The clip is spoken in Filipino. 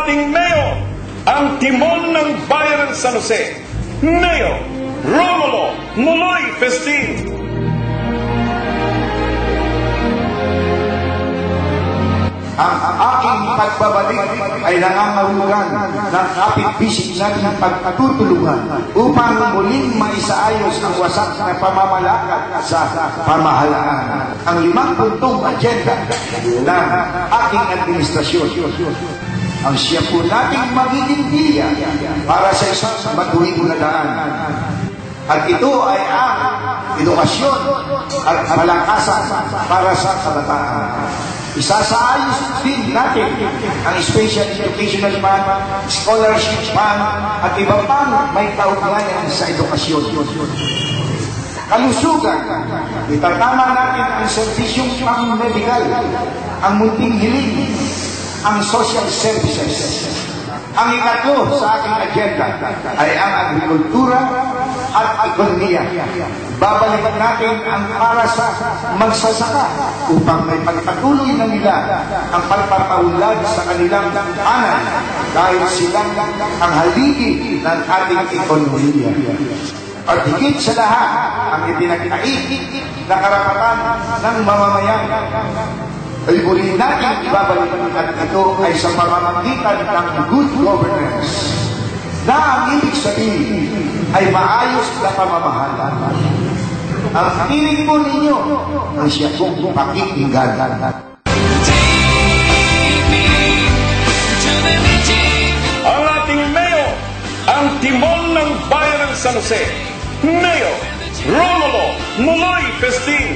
ating mayor, ang timon ng bayan ng San Jose, Mayor Romulo Nuloy Festin. Ang aking pagbabalik ay nangangahulugan ng kapit-bisig natin pagtutulungan upang muling maisaayos ang wasak na pamamalakad sa pamahalaan. Ang 5 puntong agenda ng aking administrasyon ang siya po nating magiging biya para sa isang matuwid na daan. At ito ay ang edukasyon at palakasan para sa kabataan. Isasaayos din natin ang Special Educational Fund, Scholarship Fund, at iba pang may kaugnayan sa edukasyon. Kalusugan, itatama natin ang serbisyong pang-medical, ang munting hiling, ang social services. Ang ikatlo sa aking agenda ay ang agrikultura at ekonomiya. Babalikan natin ang para sa magsasaka upang may pagpatuloy na nila ang pagpapaunlad sa kanilang anan dahil silang ang haligi ng ating ekonomiya. At higit sa lahat, ang ipinagtaik na karapatan ng mamamayan ay muli natin ibabalik at ito ay sa pamamagitan ng good governance na ang ibig sabihin ay maayos na pamamahala. Ang tinig po ninyo ay siya kong pakikinggan. Ang ating mayor, ang timon ng bayan ng San Jose, Mayor Romulo Nuloy Festin.